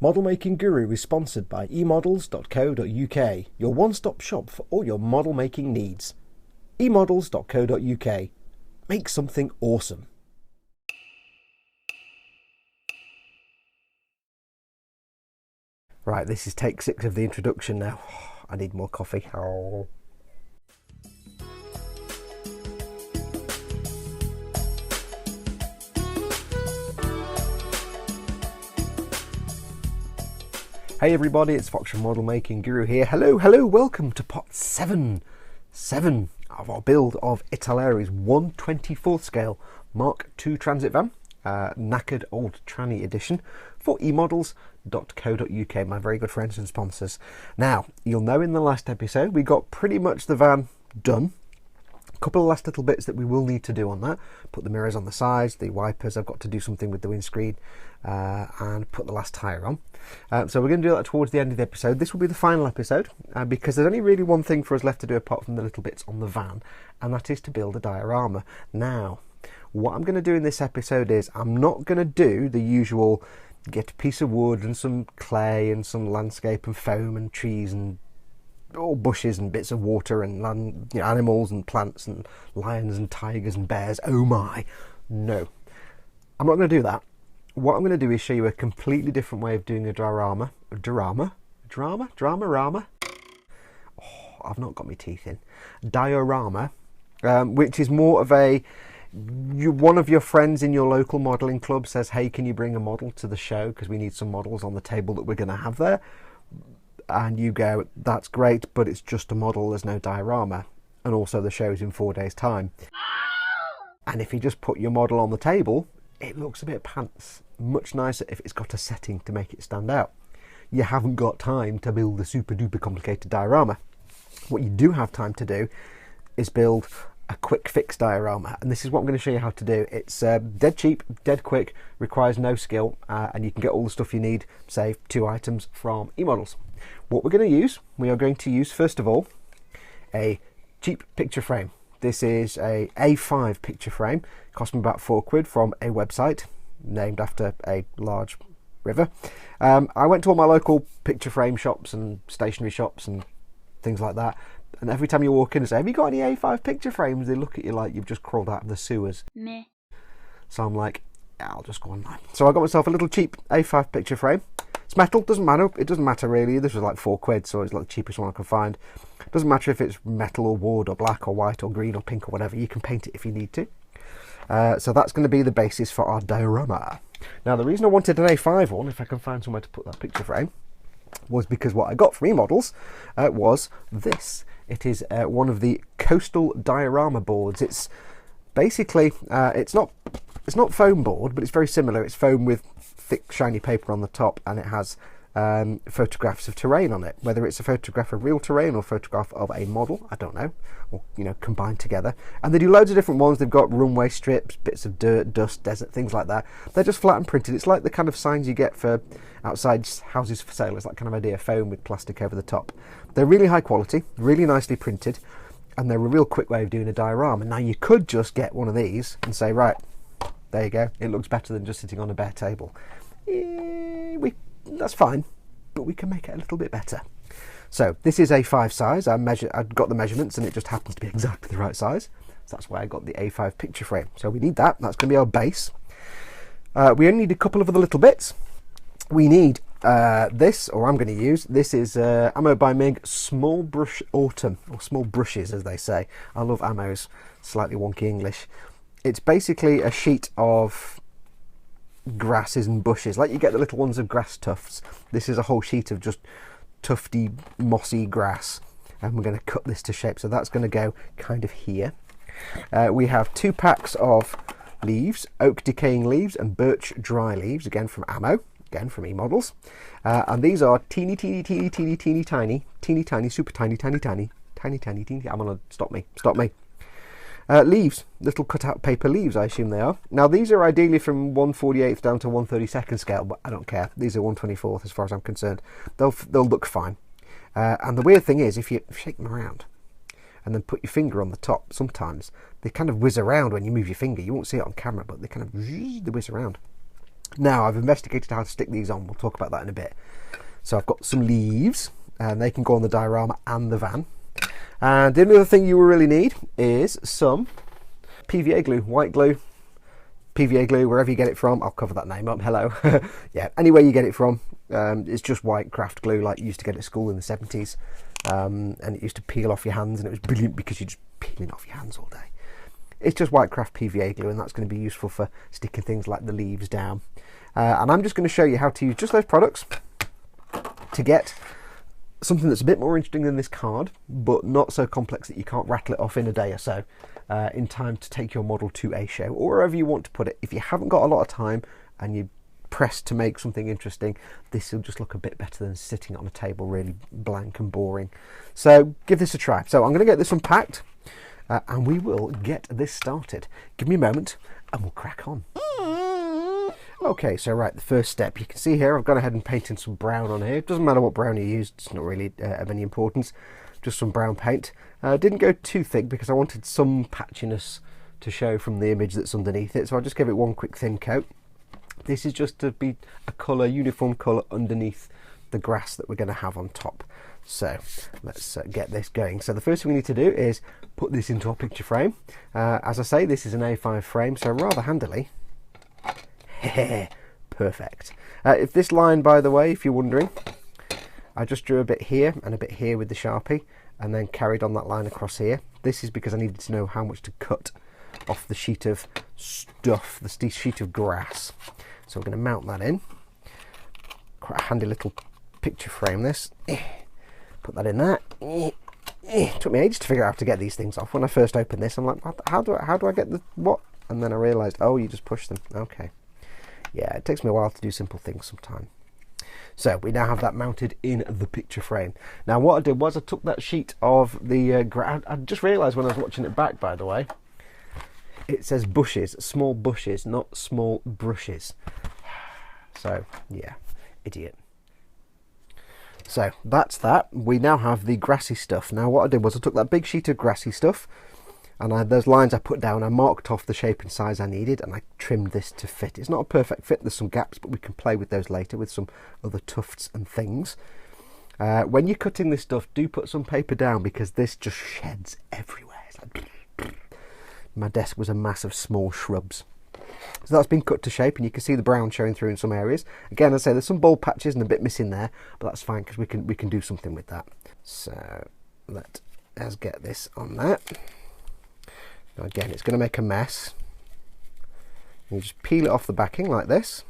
Model Making Guru is sponsored by emodels.co.uk, your one-stop shop for all your model making needs. emodels.co.uk. Make something awesome. Right, this is take 6 of the introduction now. I need more coffee. Oh. Hey everybody, it's Foxx from Model Making Guru here. Hello, welcome to pot 7 of our build of Italeri 1/24th scale Mark II transit van, knackered old tranny edition for emodels.co.uk, my very good friends and sponsors. Now, you'll know in the last episode we got pretty much the van done. A couple of last little bits that we will need to do on that. Put the mirrors on the sides, the wipers, I've got to do something with the windscreen, and put the last tyre on. So we're going to do that towards the end of the episode. This will be the final episode, because there's only really one thing for us left to do apart from the little bits on the van, and that is to build a diorama. Now, what I'm going to do in this episode is I'm not going to do the usual get a piece of wood and some clay and some landscape and foam and trees and all bushes and bits of water and land, you know, animals and plants and lions and tigers and bears. Oh my, no, I'm not going to do that. What I'm going to do is show you a completely different way of doing a diorama. Drama? Oh, I've not got my teeth in. Diorama, which is more of a, one of your friends in your local modelling club says, hey, can you bring a model to the show because we need some models on the table that we're going to have there. And you go, that's great, but it's just a model, there's no diorama. And also the show's in 4 days' time. And if you just put your model on the table, it looks a bit pants. Much nicer if it's got a setting to make it stand out. You haven't got time to build a super duper complicated diorama. What you do have time to do is build a quick fix diorama, and this is what I'm going to show you how to do. It's dead cheap, dead quick, requires no skill, and you can get all the stuff you need, say 2 items from eModels. What we're going to use, we are going to use first of all a cheap picture frame. This is a A5 picture frame, cost me about £4 from a website named after a large river. I went to all my local picture frame shops and stationery shops and things like that, and every time you walk in and say, have you got any A5 picture frames? They look at you like you've just crawled out of the sewers. Meh. So I'm like, yeah, I'll just go online. So I got myself a little cheap A5 picture frame. It's metal, doesn't matter. It doesn't matter really. This was like £4, so it's like the cheapest one I could find. It doesn't matter if it's metal or wood or black or white or green or pink or whatever. You can paint it if you need to. So that's going to be the basis for our diorama. Now, the reason I wanted an A5 one, if I can find somewhere to put that picture frame, was because what I got from eModels was this. It is one of the coastal diorama boards. It's basically, it's not foam board, but it's very similar. It's foam with thick shiny paper on the top, and it has photographs of terrain on it. Whether it's a photograph of real terrain or a photograph of a model, I don't know, or combined together. And they do loads of different ones. They've got runway strips, bits of dirt, dust, desert, things like that. They're just flat and printed. It's like the kind of signs you get for outside houses for sale. It's that kind of idea, foam with plastic over the top. They're really high quality, really nicely printed, and they're a real quick way of doing a diorama. Now, you could just get one of these and say, right, there you go. It looks better than just sitting on a bare table. That's fine, but we can make it a little bit better. So this is A5 size. I've got the measurements, and it just happens to be exactly the right size. So that's why I got the A5 picture frame. So we need that. That's going to be our base. We only need a couple of other little bits. We need this, or I'm going to use, this is Ammo by Mig Small Brush Autumn, or Small Brushes as they say. I love Ammo's slightly wonky English. It's basically a sheet of grasses and bushes, like you get the little ones of grass tufts. This is a whole sheet of just tufty, mossy grass, and we're going to cut this to shape. So that's going to go kind of here. We have 2 packs of leaves, oak decaying leaves and birch dry leaves, again from Ammo, again from eModels. And these are teeny, super tiny. I'm gonna stop me. Leaves, little cutout paper leaves, I assume they are. Now these are ideally from 1/48th down to 1/32nd scale, but I don't care. These are 1/24th as far as I'm concerned. They'll look fine. And the weird thing is, if you shake them around and then put your finger on the top, sometimes they kind of whiz around when you move your finger. You won't see it on camera, but they kind of whiz around. Now, I've investigated how to stick these on. We'll talk about that in a bit. So I've got some leaves, and they can go on the diorama and the van. And the only other thing you will really need is some PVA glue, white glue, PVA glue, wherever you get it from. I'll cover that name up, hello. Yeah, anywhere you get it from. It's just white craft glue like you used to get at school in the 70s. And it used to peel off your hands, and it was brilliant because you're just peeling off your hands all day. It's just white craft PVA glue, and that's going to be useful for sticking things like the leaves down. And I'm just going to show you how to use just those products to get something that's a bit more interesting than this card, but not so complex that you can't rattle it off in a day or so, in time to take your model to a show or wherever you want to put it. If you haven't got a lot of time and you're pressed to make something interesting, this will just look a bit better than sitting on a table really blank and boring. So give this a try. So I'm going to get this unpacked, and we will get this started. Give me a moment and we'll crack on. Okay, so right, the first step, you can see here I've gone ahead and painted some brown on here. It doesn't matter what brown you use, it's not really of any importance, just some brown paint. Didn't go too thick because I wanted some patchiness to show from the image that's underneath it, so I just gave it one quick thin coat. This is just to be a colour, uniform colour underneath the grass that we're going to have on top. So let's get this going. So the first thing we need to do is put this into our picture frame. As I say, this is an A5 frame, so rather handily. Perfect. If this line, by the way, if you're wondering, I just drew a bit here and a bit here with the Sharpie, and then carried on that line across here. This is because I needed to know how much to cut off the sheet of stuff, the sheet of grass. So we're going to mount that in. Quite a handy little picture frame, this. Put that in there. It took me ages to figure out how to get these things off. When I first opened this, I'm like, how do I get the what? And then I realised, oh, you just push them. Okay. Yeah, it takes me a while to do simple things sometimes. So we now have that mounted in the picture frame. Now what I did was I took that sheet of the I just realised when I was watching it back, by the way, it says bushes, small bushes, not small brushes. So yeah, idiot. So that's that. We now have the grassy stuff. Now what I did was I took that big sheet of grassy stuff, and those lines I put down, I marked off the shape and size I needed, and I trimmed this to fit. It's not a perfect fit, there's some gaps, but we can play with those later with some other tufts and things. When you're cutting this stuff, do put some paper down because this just sheds everywhere. It's like my desk was a mass of small shrubs. So that's been cut to shape, and you can see the brown showing through in some areas. Again, as I say, there's some bold patches and a bit missing there, but that's fine because we can do something with that. So let's get this on there. Now again, it's going to make a mess. You just peel it off the backing like this,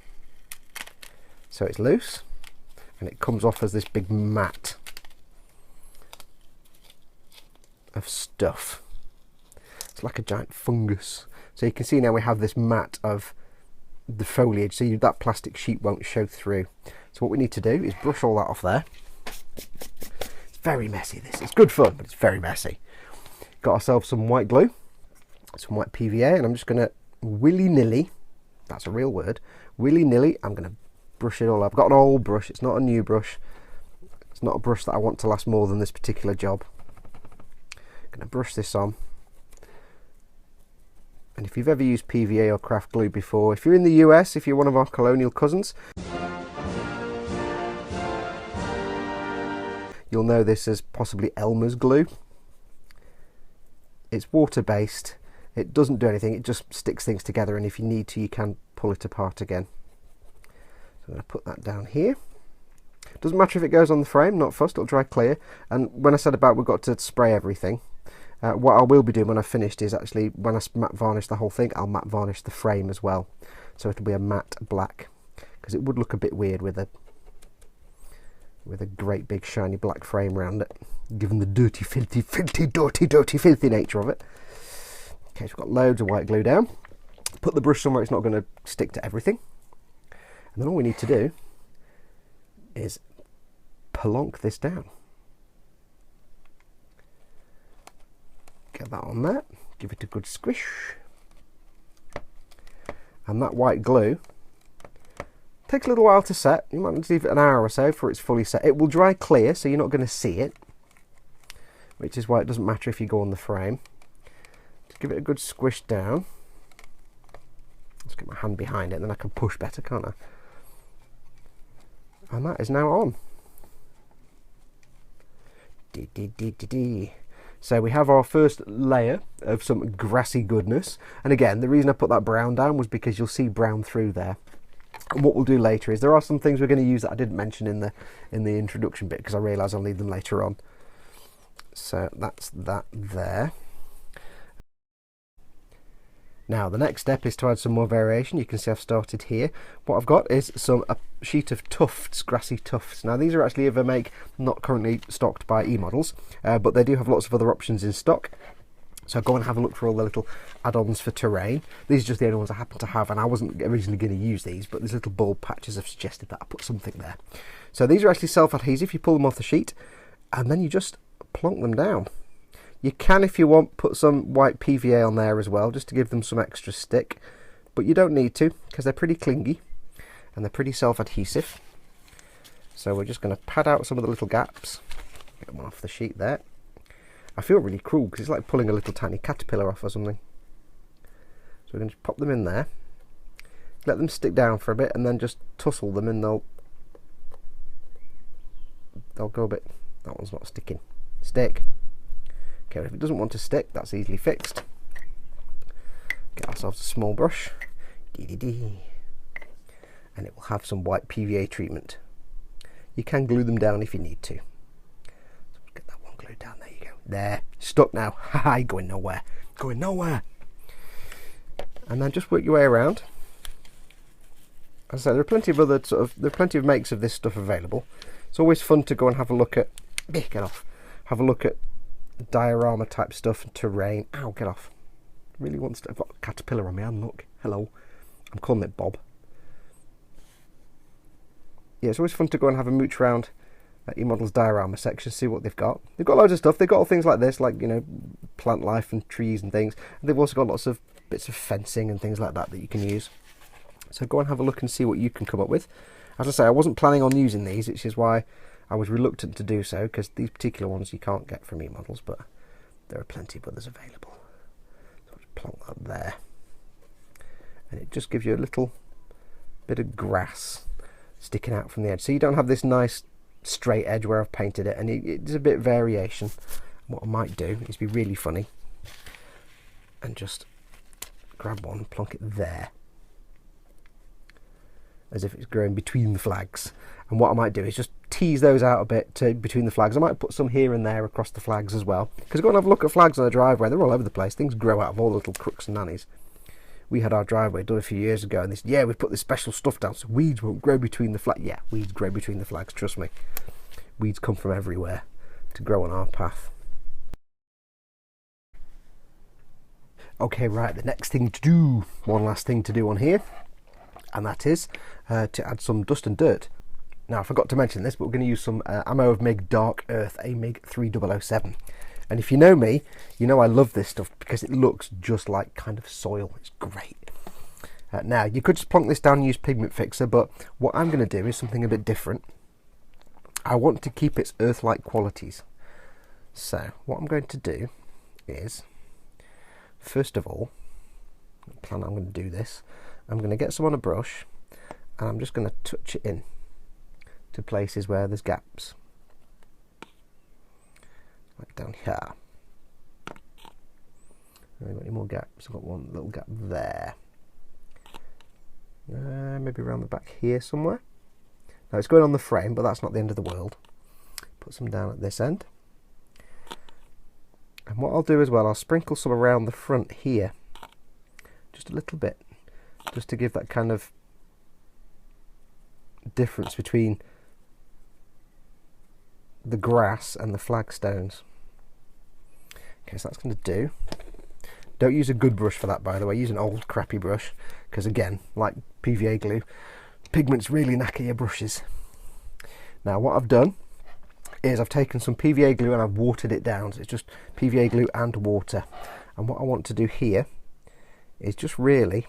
so it's loose, and it comes off as this big mat of stuff. It's like a giant fungus. So you can see now we have this mat of the foliage, so that plastic sheet won't show through. So what we need to do is brush all that off there. It's very messy, this. It's good fun, but it's very messy. Got ourselves some white glue, some white PVA, and I'm just going to willy-nilly, that's a real word, willy-nilly, I'm going to brush it all up. I've got an old brush, it's not a new brush. It's not a brush that I want to last more than this particular job. I'm going to brush this on. And if you've ever used PVA or craft glue before, if you're in the US, if you're one of our colonial cousins, you'll know this as possibly Elmer's glue. It's water-based, it doesn't do anything, it just sticks things together, and if you need to, you can pull it apart again. So I'm going to put that down here. Doesn't matter if it goes on the frame, not fussed, it'll dry clear. And when I said about we've got to spray everything, what I will be doing when I've finished is actually, when I matte varnish the whole thing, I'll matte varnish the frame as well. So it'll be a matte black, because it would look a bit weird with a great big shiny black frame around it, given the dirty, filthy, filthy nature of it. Okay, so we've got loads of white glue down. Put the brush somewhere it's not going to stick to everything. And then all we need to do is plonk this down. Get that on there, give it a good squish. And that white glue takes a little while to set. You might need to leave it an hour or so before it's fully set. It will dry clear, so you're not going to see it, which is why it doesn't matter if you go on the frame. Just give it a good squish down. Let's get my hand behind it, and then I can push better, can't I? And that is now on. So we have our first layer of some grassy goodness. And again, the reason I put that brown down was because you'll see brown through there. And what we'll do later is there are some things we're going to use that I didn't mention in the introduction bit, because I realise I'll need them later on. So that's that there. Now the next step is to add some more variation. You can see I've started here. What I've got is a sheet of tufts, grassy tufts. Now these are actually of a make not currently stocked by eModels, but they do have lots of other options in stock. So go and have a look for all the little add-ons for terrain. These are just the only ones I happen to have, and I wasn't originally going to use these, but these little bulb patches have suggested that I put something there. So these are actually self-adhesive. You pull them off the sheet, and then you just plonk them down. You can, if you want, put some white PVA on there as well, just to give them some extra stick. But you don't need to, because they're pretty clingy, and they're pretty self-adhesive. So we're just going to pad out some of the little gaps. Get one off the sheet there. I feel really cruel, because it's like pulling a little tiny caterpillar off or something. So we're going to just pop them in there. Let them stick down for a bit, and then just tussle them, and they'll go a bit. That one's not sticking. Stick. Okay, if it doesn't want to stick, that's easily fixed. Get ourselves a small brush, and it will have some white PVA treatment. You can glue them down if you need to. So get that one glued down. There you go. There, stuck now. Haha, going nowhere. Going nowhere. And then just work your way around. As I said, there are plenty of other there are plenty of makes of this stuff available. It's always fun to go and have a look at. Get off. Have a look at diorama type stuff and terrain. Ow, get off. Really wants to. I've got a caterpillar on my hand, look. Hello. I'm calling it Bob. Yeah, it's always fun to go and have a mooch around at eModels diorama section, see what they've got. They've got loads of stuff. They've got all things like this, like, you know, plant life and trees and things. And they've also got lots of bits of fencing and things like that that you can use. So go and have a look and see what you can come up with. As I say, I wasn't planning on using these, which is why I was reluctant to do so, because these particular ones you can't get from eModels, but there are plenty of others available. So I'll just plonk that there. And it just gives you a little bit of grass sticking out from the edge. So you don't have this nice straight edge where I've painted it, and it's a bit of variation. What I might do is be really funny and just grab one and plonk it there, as if it's growing between the flags. And what I might do is just tease those out a bit between the flags. I might put some here and there across the flags as well, because go and have a look at flags on the driveway. They're all over the place. Things grow out of all the little crooks and nannies. We had our driveway done a few years ago, and yeah, we've put this special stuff down so weeds won't grow between the flags. Yeah, weeds grow between the flags, trust me. Weeds come from everywhere to grow on our path. Okay, right, the next thing to do, one last thing to do on here, and that is to add some dust and dirt. Now, I forgot to mention this, but we're going to use some ammo of MIG Dark Earth, a MIG 3007. And if you know me, you know I love this stuff because it looks just like kind of soil. It's great. Now, you could just plonk this down and use Pigment Fixer, but what I'm going to do is something a bit different. I want to keep its earth-like qualities. So, what I'm going to do is, first of all, I'm going to do this. I'm going to get some on a brush, and I'm just going to touch it in to places where there's gaps, like down here. I've got any more gaps? I've got one little gap there, maybe around the back here somewhere. Now it's going on the frame, but that's not the end of the world. Put some down at this end, and what I'll do as well, I'll sprinkle some around the front here, just a little bit, just to give that kind of difference between the grass and the flagstones. Okay, so that's going to do. Don't use a good brush for that, by the way. Use an old crappy brush, because again, like PVA glue, pigments really knacker your brushes. Now what I've done is I've taken some PVA glue and I've watered it down. So it's just PVA glue and water. And what I want to do here is just really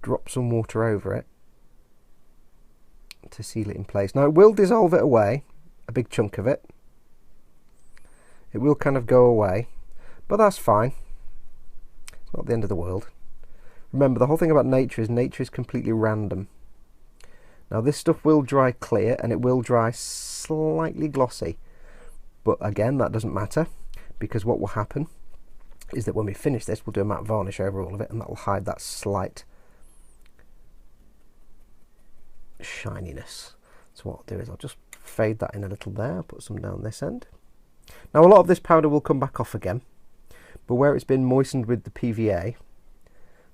drop some water over it to seal it in place. Now it will dissolve it away, a big chunk of it. It will kind of go away, but that's fine. It's not the end of the world. Remember, the whole thing about nature is completely random. Now this stuff will dry clear and it will dry slightly glossy, but again that doesn't matter, because what will happen is that when we finish this we'll do a matte varnish over all of it, and that will hide that slight shininess. So what I'll do is I'll just fade that in a little there, I'll put some down this end. Now a lot of this powder will come back off again, but where it's been moistened with the PVA,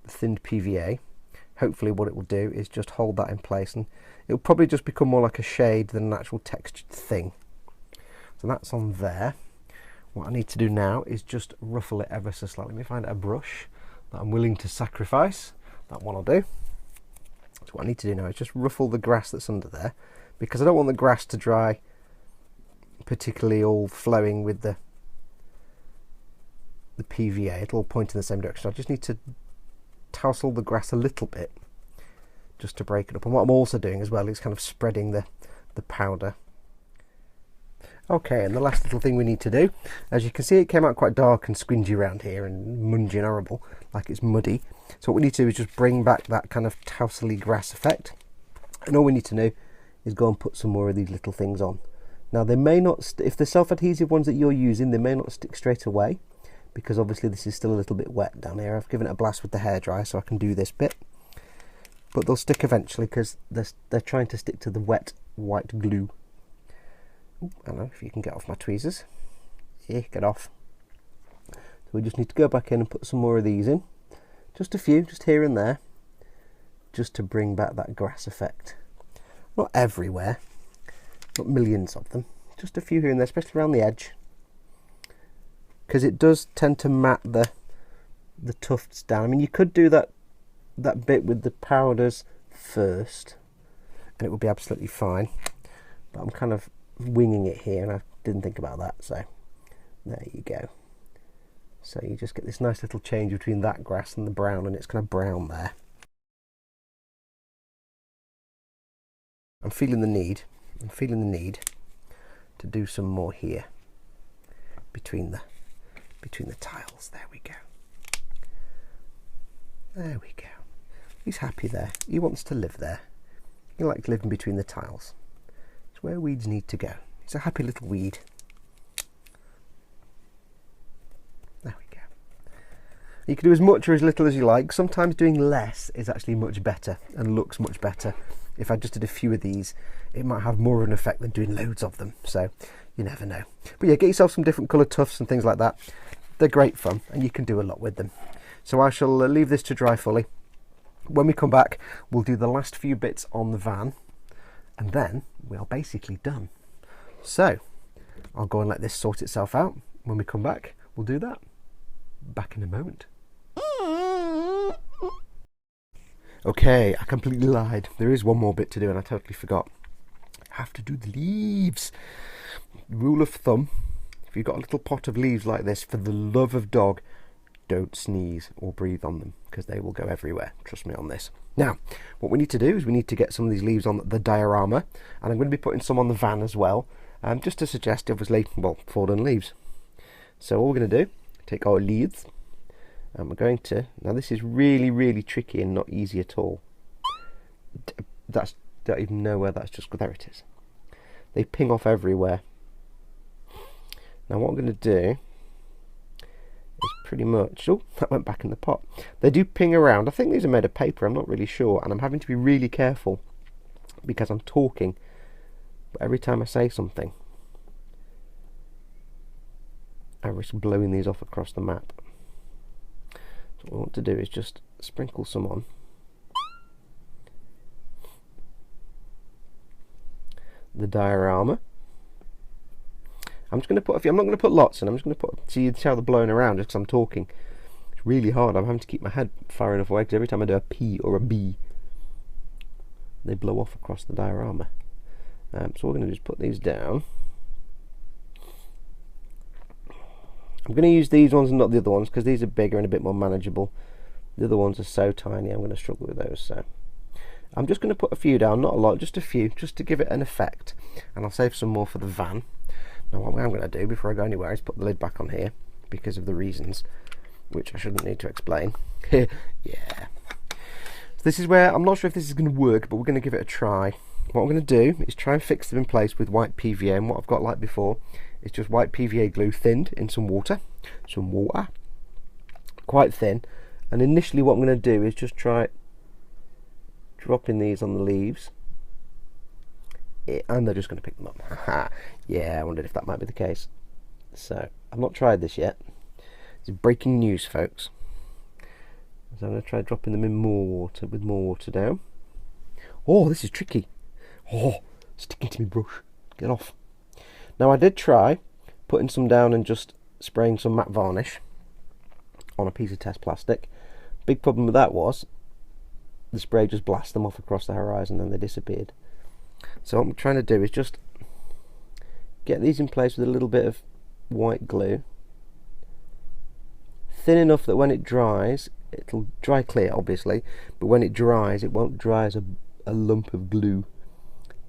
the thinned PVA, hopefully what it will do is just hold that in place, and it'll probably just become more like a shade than an actual textured thing. So that's on there. What I need to do now is just ruffle it ever so slightly. Let me find a brush that I'm willing to sacrifice. That one I'll do. So what I need to do now is just ruffle the grass that's under there, because I don't want the grass to dry particularly all flowing with the PVA. It'll all point in the same direction. I just need to tousle the grass a little bit just to break it up, and what I'm also doing as well is kind of spreading the powder. Okay, and the last little thing we need to do, as you can see, it came out quite dark and squingy around here and mungy and horrible, like it's muddy. So what we need to do is just bring back that kind of tously grass effect, and all we need to do is go and put some more of these little things on. Now they may not, if the self-adhesive ones that you're using, they may not stick straight away, because obviously this is still a little bit wet down here. I've given it a blast with the hairdryer so I can do this bit, but they'll stick eventually because they're trying to stick to the wet white glue. Ooh, I don't know if you can get off my tweezers. Yeah, get off. So we just need to go back in and put some more of these in, just a few, just here and there, just to bring back that grass effect. Not everywhere, not millions of them, just a few here and there, especially around the edge, because it does tend to mat the tufts down. I mean, you could do that bit with the powders first and it would be absolutely fine, but I'm kind of winging it here and I didn't think about that, so there you go. So you just get this nice little change between that grass and the brown, and it's kind of brown there. I'm feeling the need to do some more here between the tiles. There we go. There we go. He's happy there. He wants to live there. He likes living between the tiles. It's where weeds need to go. He's a happy little weed. There we go. You can do as much or as little as you like. Sometimes doing less is actually much better and looks much better. If I just did a few of these, it might have more of an effect than doing loads of them. So you never know. But yeah, get yourself some different coloured tufts and things like that. They're great fun and you can do a lot with them. So I shall leave this to dry fully. When we come back, we'll do the last few bits on the van, and then we are basically done. So I'll go and let this sort itself out. When we come back, we'll do that. Back in a moment. Okay, I completely lied. There is one more bit to do and I totally forgot. I have to do the leaves. Rule of thumb, if you've got a little pot of leaves like this, for the love of dog, don't sneeze or breathe on them, because they will go everywhere. Trust me on this. Now, what we need to do is we need to get some of these leaves on the diorama, and I'm going to be putting some on the van as well, just to suggest, obviously, well, fallen leaves. So all we're going to do, take our leaves, and we're going to, now this is really, really tricky and not easy at all. Don't even know where that's just, there it is. They ping off everywhere. Now what I'm going to do is pretty much, oh, that went back in the pot. They do ping around. I think these are made of paper, I'm not really sure, and I'm having to be really careful because I'm talking, but every time I say something I risk blowing these off across the map. So what I want to do is just sprinkle some on. The diorama. I'm just going to put a few, I'm not going to put lots in, I'm just going to put, see how they're blowing around just because I'm talking. It's really hard, I'm having to keep my head far enough away because every time I do a P or a B, they blow off across the diorama. So what we're going to do is put these down. I'm going to use these ones and not the other ones because these are bigger and a bit more manageable. The other ones are so tiny, I'm going to struggle with those. So I'm just going to put a few down, not a lot, just a few, just to give it an effect. And I'll save some more for the van. Now what I'm going to do before I go anywhere is put the lid back on here because of the reasons, which I shouldn't need to explain. Yeah. this is where I'm not sure if this is going to work, but we're going to give it a try. What I'm going to do is try and fix them in place with white PVA, and what I've got like before is just white PVA glue thinned in some water, quite thin. And initially what I'm going to do is just try dropping these on the leaves, and they're just going to pick them up. Yeah, I wondered if that might be the case. So I've not tried this yet. It's breaking news, folks. So I'm going to try dropping them in more water, with more water down. Oh, this is tricky. Oh, sticking to my brush. Get off. Now I did try putting some down and just spraying some matte varnish on a piece of test plastic. Big problem with that was the spray just blasted them off across the horizon and they disappeared. So what I'm trying to do is just get these in place with a little bit of white glue, thin enough that when it dries, it'll dry clear obviously, but when it dries it won't dry as a lump of glue.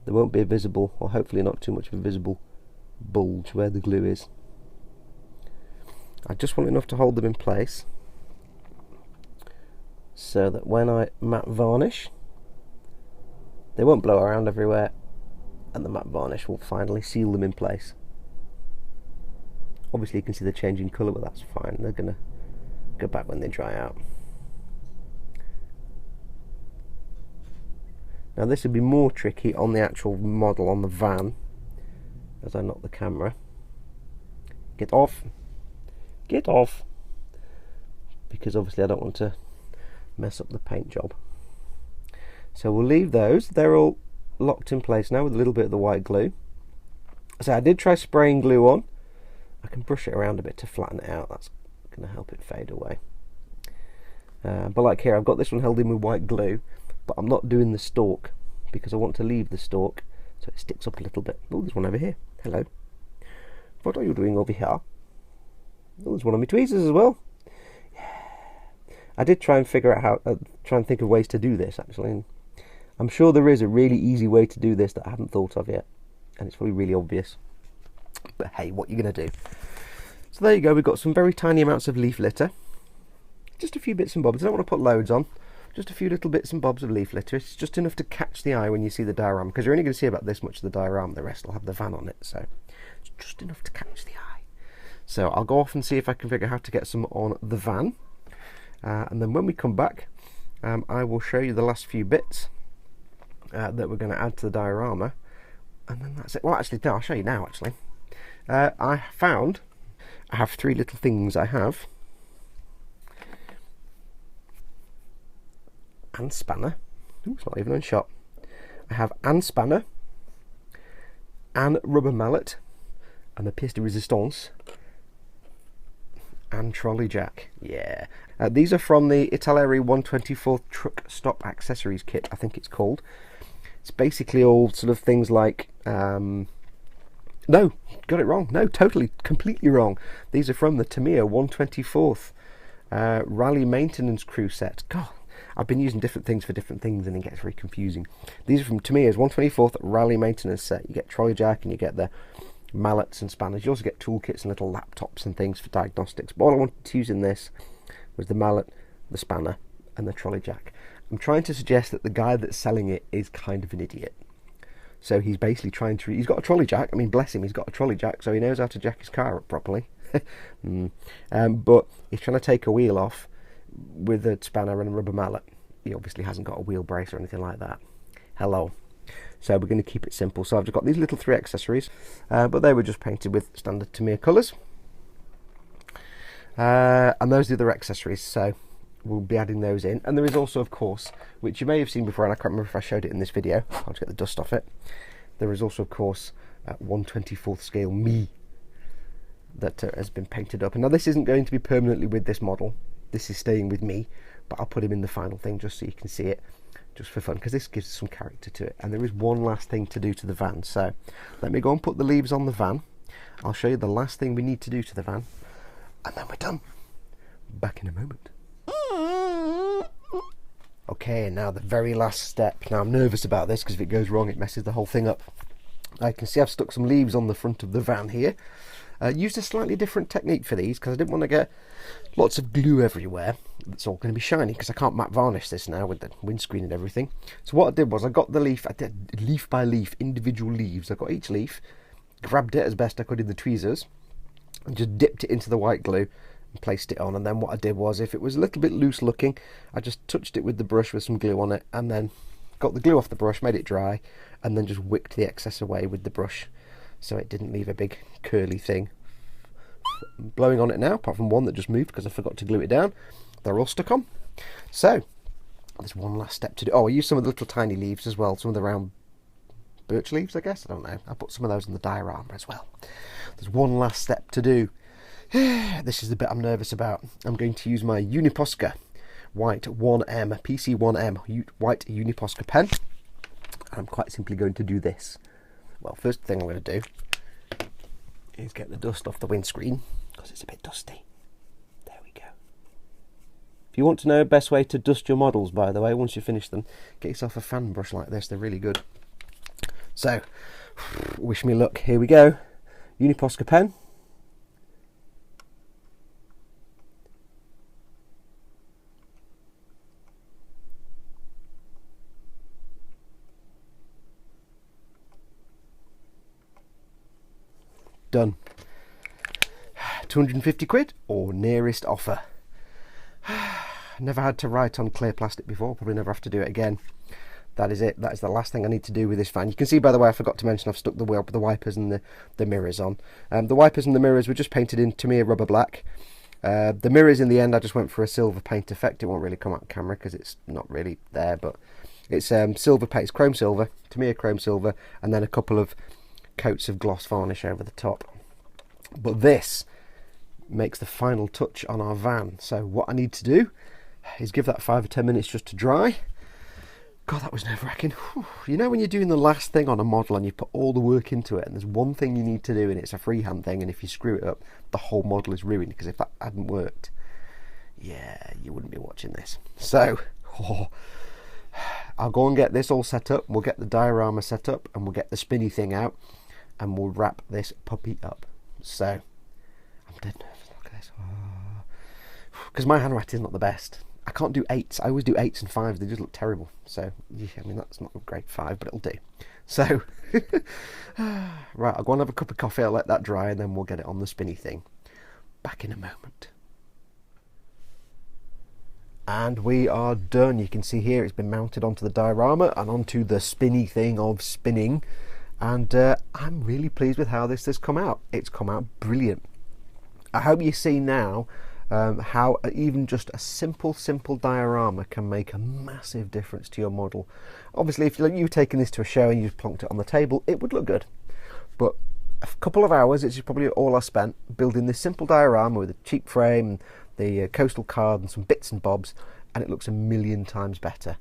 There won't be a visible, or hopefully not too much of a visible, bulge where the glue is. I just want enough to hold them in place so that when I matte varnish they won't blow around everywhere, and the matte varnish will finally seal them in place. Obviously you can see the change in colour, but that's fine. They're going to go back when they dry out. Now this would be more tricky on the actual model, on the van, as I knock the camera. Get off! Get off! Because obviously I don't want to mess up the paint job. So we'll leave those. They're all locked in place now with a little bit of the white glue. So I did try spraying glue on. I can brush it around a bit to flatten it out. That's going to help it fade away. But like here, I've got this one held in with white glue, but I'm not doing the stalk because I want to leave the stalk so it sticks up a little bit. Oh, there's one over here. Hello. What are you doing over here? Oh, there's one of my tweezers as well. Yeah. I did try and figure out how, try and think of ways to do this actually. And I'm sure there is a really easy way to do this that I haven't thought of yet, and it's probably really obvious. But hey, what are you going to do? So there you go, we've got some very tiny amounts of leaf litter. Just a few bits and bobs. I don't want to put loads on. Just a few little bits and bobs of leaf litter. It's just enough to catch the eye when you see the diorama, because you're only going to see about this much of the diorama. The rest will have the van on it, so it's just enough to catch the eye. So I'll go off and see if I can figure out how to get some on the van. And then when we come back, I will show you the last few bits that we're going to add to the diorama. And then that's it. Well, actually, no, I'll show you now, actually. I have three little things. I have and spanner. Ooh, it's not even on shot. I have and spanner, and rubber mallet, and the pièce de résistance, and trolley jack. Yeah. These are from the Italeri 1/24 truck stop accessories kit, I think it's called. It's basically all sort of things like no, got it wrong. No, totally, completely wrong. These are from the Tamiya 1/24 rally maintenance crew set. God, I've been using different things for different things and it gets very confusing. These are from Tamiya's 1/24 rally maintenance set. You get trolley jack and you get the mallets and spanners. You also get toolkits and little laptops and things for diagnostics. But all I wanted to use in this was the mallet, the spanner, and the trolley jack. I'm trying to suggest that the guy that's selling it is kind of an idiot. So he's basically trying to... He's got a trolley jack. I mean, bless him, he's got a trolley jack, so he knows how to jack his car up properly. But he's trying to take a wheel off with a spanner and a rubber mallet. He obviously hasn't got a wheel brace or anything like that. Hello. So we're going to keep it simple. So I've just got these little three accessories, but they were just painted with standard Tamiya colours. And those are the other accessories, so we'll be adding those in. And there is also, of course, which you may have seen before, and I can't remember if I showed it in this video. I'll just get the dust off it. There is also, of course, 1/24 scale me that has been painted up. And now this isn't going to be permanently with this model. This is staying with me, but I'll put him in the final thing just so you can see it, just for fun, because this gives some character to it. And there is one last thing to do to the van. So let me go and put the leaves on the van. I'll show you the last thing we need to do to the van, and then we're done. Back in a moment. Okay, now the very last step. Now I'm nervous about this because if it goes wrong it messes the whole thing up. I can see I've stuck some leaves on the front of the van here. Used a slightly different technique for these because I didn't want to get lots of glue everywhere. It's all going to be shiny because I can't matte varnish this now with the windscreen and everything. So what I did was I got the leaf, I did leaf by leaf, individual leaves. I got each leaf, grabbed it as best I could in the tweezers, and just dipped it into the white glue and placed it on. And then what I did was, if it was a little bit loose looking, I just touched it with the brush with some glue on it, and then got the glue off the brush, made it dry, and then just wicked the excess away with the brush so it didn't leave a big curly thing. I'm blowing on it now, apart from one that just moved because I forgot to glue it down. They're all stuck on. So there's one last step to do. Oh, I used some of the little tiny leaves as well, some of the round birch leaves, I guess, I don't know. I put some of those in the diorama as well. There's one last step to do. This is the bit I'm nervous about. I'm going to use my Uniposca white 1M, PC1M white Uniposca pen. I'm quite simply going to do this. Well, first thing I'm going to do is get the dust off the windscreen because it's a bit dusty. There we go. If you want to know the best way to dust your models, by the way, once you finish them, get yourself a fan brush like this. They're really good. So, wish me luck. Here we go. Uniposca pen. Done. 250 quid or nearest offer. Never had to write on clear plastic before, probably never have to do it again. That is it. That is the last thing I need to do with this fan. You can see, by the way, I forgot to mention I've stuck the wipers and the mirrors on. The wipers and the mirrors were just painted in Tamiya rubber black. The mirrors, in the end, I just went for a silver paint effect. It won't really come out on camera because it's not really there, but it's silver paint, it's chrome silver, Tamiya chrome silver, and then a couple of coats of gloss varnish over the top. But this makes the final touch on our van. So what I need to do is give that 5 or 10 minutes just to dry. God, that was nerve-wracking. You know when you're doing the last thing on a model and you put all the work into it, and there's one thing you need to do and it's a freehand thing, and if you screw it up, the whole model is ruined, because if that hadn't worked, yeah, you wouldn't be watching this. So I'll go and get this all set up, we'll get the diorama set up, and we'll get the spinny thing out, and we'll wrap this puppy up. So I'm dead nervous. Look at this. Because my handwriting is not the best. I can't do 8s. I always do 8s and 5s. They just look terrible. So yeah, I mean, that's not a great 5, but it'll do. So right, I'll go and have a cup of coffee. I'll let that dry, and then we'll get it on the spinny thing. Back in a moment. And we are done. You can see here it's been mounted onto the diorama and onto the spinny thing of spinning. And I'm really pleased with how this has come out. It's come out brilliant. I hope you see now how even just a simple diorama can make a massive difference to your model. Obviously, if you've taken this to a show and you've plonked it on the table, it would look good. But a couple of hours, it's probably all I spent building this simple diorama with a cheap frame, the coastal card and some bits and bobs, and it looks a million times better.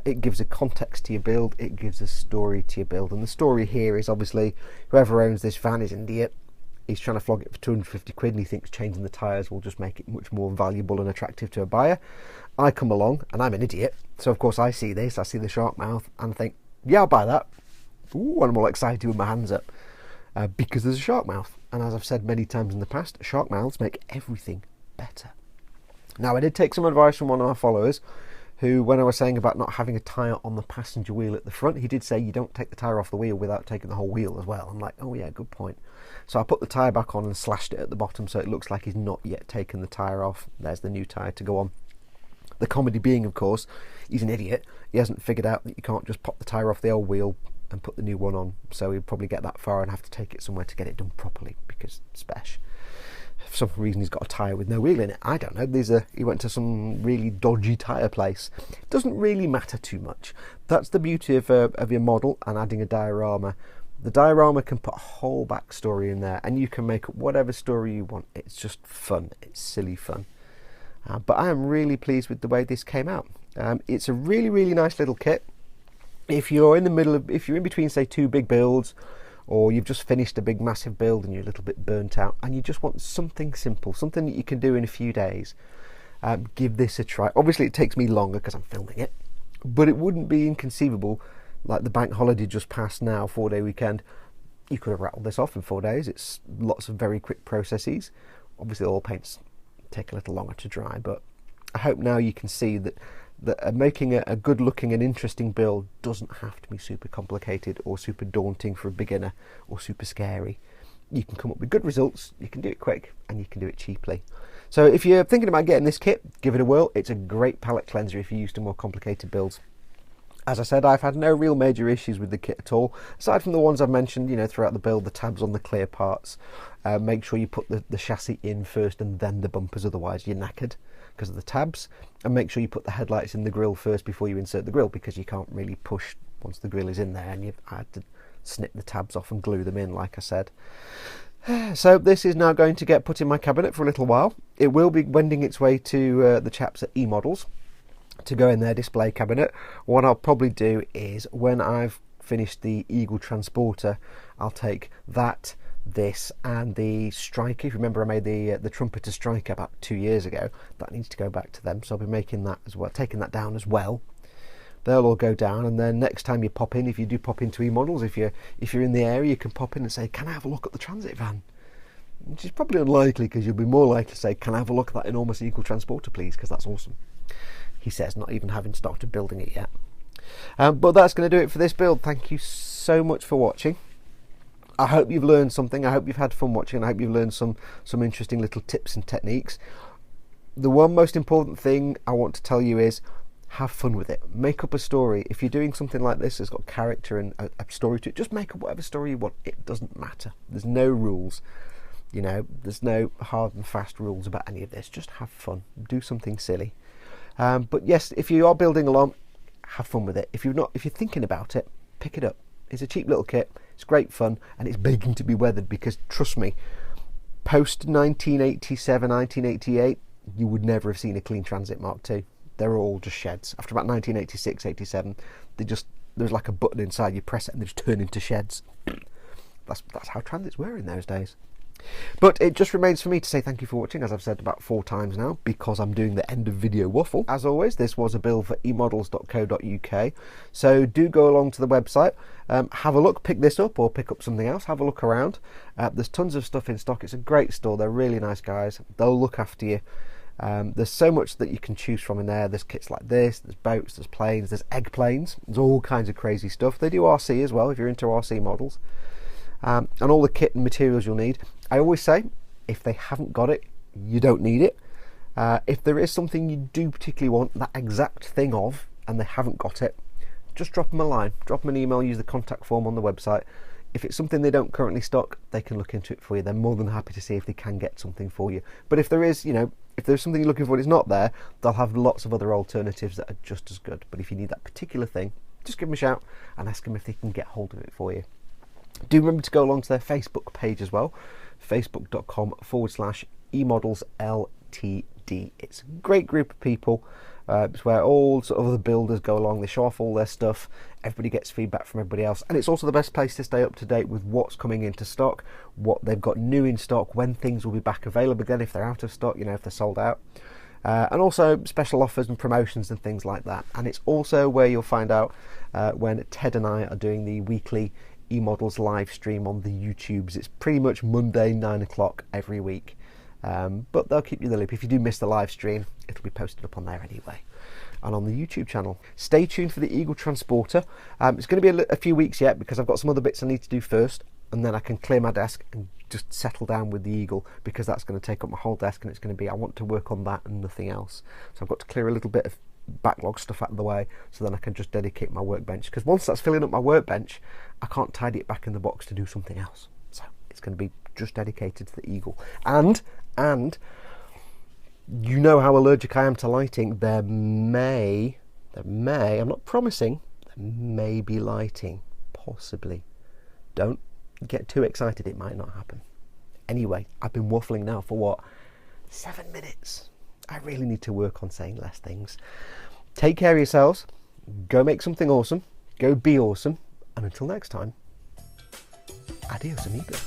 It gives a context to your build, it gives a story to your build, and the story here is obviously whoever owns this van is an idiot. He's trying to flog it for 250 quid and he thinks changing the tyres will just make it much more valuable and attractive to a buyer. I come along and I'm an idiot, so of course I see this, I see the shark mouth and I think, yeah, I'll buy that. Ooh, and I'm all excited with my hands up because there's a shark mouth, and as I've said many times in the past, shark mouths make everything better. Now, I did take some advice from one of our followers who, when I was saying about not having a tyre on the passenger wheel at the front, he did say you don't take the tyre off the wheel without taking the whole wheel as well. I'm like, oh yeah, good point. So I put the tyre back on and slashed it at the bottom so it looks like he's not yet taken the tyre off. There's the new tyre to go on. The comedy being, of course, he's an idiot. He hasn't figured out that you can't just pop the tyre off the old wheel and put the new one on. So he'll probably get that far and have to take it somewhere to get it done properly because it's special. For some reason he's got a tyre with no wheel in it. I don't know. He went to some really dodgy tyre place. It doesn't really matter too much. That's the beauty of your model and adding a diorama. The diorama can put a whole backstory in there and you can make up whatever story you want. It's just fun. It's silly fun. But I am really pleased with the way this came out. It's a really, really nice little kit. If you're in between, say, 2 big builds, or you've just finished a big massive build and you're a little bit burnt out and you just want something simple, something that you can do in a few days, give this a try. Obviously it takes me longer because I'm filming it, but it wouldn't be inconceivable, like the bank holiday just passed now, 4-day weekend, You could have rattled this off in 4 days. It's lots of very quick processes. Obviously all paints take a little longer to dry, but I hope now you can see that making a good looking and interesting build doesn't have to be super complicated or super daunting for a beginner or super scary. You can come up with good results, you can do it quick, and you can do it cheaply. So if you're thinking about getting this kit, give it a whirl. It's a great palette cleanser if you're used to more complicated builds. As I said, I've had no real major issues with the kit at all, aside from the ones I've mentioned, you know, throughout the build, the tabs on the clear parts. Make sure you put the chassis in first and then the bumpers, otherwise you're knackered because of the tabs. And make sure you put the headlights in the grille first before you insert the grille, because you can't really push once the grille is in there, and I had to snip the tabs off and glue them in, like I said. So this is now going to get put in my cabinet for a little while. It will be wending its way to the chaps at eModels to go in their display cabinet. What I'll probably do is, when I've finished the Eagle Transporter, I'll take that, this and the striker. If you remember, I made the trumpeter striker about 2 years ago. That needs to go back to them, so I'll be making that as well, taking that down as well. They'll all go down, and then next time you pop in, if you do pop into eModels, if you're in the area, you can pop in and say, can I have a look at the transit van? Which is probably unlikely, because you'll be more likely to say, can I have a look at that enormous Eagle Transporter please, because that's awesome. He says, not even having started building it yet. But that's going to do it for this build. Thank you so much for watching. I hope you've learned something. I hope you've had fun watching. I hope you've learned some interesting little tips and techniques. The one most important thing I want to tell you is, have fun with it. Make up a story. If you're doing something like this, it's got character and a story to it, just make up whatever story you want. It doesn't matter. There's no rules. You know, there's no hard and fast rules about any of this. Just have fun. Do something silly. But yes, if you are building along, have fun with it. If you're thinking about it, pick it up. It's a cheap little kit. It's great fun, and it's begging to be weathered, because trust me, post 1987, 1988, you would never have seen a clean Transit Mark II. They're all just sheds. After about 1986, 87, there's like a button inside. You press it and they just turn into sheds. That's how transits were in those days. But it just remains for me to say thank you for watching, as I've said about 4 times now, because I'm doing the end of video waffle. As always, this was a build for emodels.co.uk, so do go along to the website, have a look, pick this up or pick up something else, have a look around. There's tons of stuff in stock. It's a great store. They're really nice guys. They'll look after you. There's so much that you can choose from in there. There's kits like this, there's boats, there's planes, there's egg planes, there's all kinds of crazy stuff. They do RC as well, if you're into RC models. And all the kit and materials you'll need. I always say, if they haven't got it, you don't need it. If there is something you do particularly want that exact thing of, and they haven't got it, just drop them a line, drop them an email, use the contact form on the website. If it's something they don't currently stock, they can look into it for you. They're more than happy to see if they can get something for you. But if there is, if there's something you're looking for and it's not there, they'll have lots of other alternatives that are just as good. But if you need that particular thing, just give them a shout and ask them if they can get hold of it for you. Do remember to go along to their Facebook page as well, facebook.com/eModelsLTD. It's a great group of people. It's where all sort of other builders go along. They show off all their stuff. Everybody gets feedback from everybody else, and it's also the best place to stay up to date with what's coming into stock, what they've got new in stock, when things will be back available again, if they're out of stock, if they're sold out, and also special offers and promotions and things like that. And it's also where you'll find out when Ted and I are doing the weekly eModels live stream on the YouTubes. It's pretty much Monday 9 o'clock every week, but they'll keep you in the loop. If you do miss the live stream, it'll be posted up on there anyway, and on the YouTube channel. Stay tuned for the Eagle Transporter. It's going to be a few weeks yet, because I've got some other bits I need to do first, and then I can clear my desk and just settle down with the Eagle, because that's going to take up my whole desk, and it's going to be, I want to work on that and nothing else. So I've got to clear a little bit of backlog stuff out of the way, so then I can just dedicate my workbench, because once that's filling up my workbench, I can't tidy it back in the box to do something else. So it's going to be just dedicated to the Eagle. And you know how allergic I am to lighting. There may, I'm not promising, there may be lighting, possibly. Don't get too excited, it might not happen. Anyway, I've been waffling now for what, 7 minutes? I really need to work on saying less things. Take care of yourselves, go make something awesome, go be awesome, and until next time, adios amigo.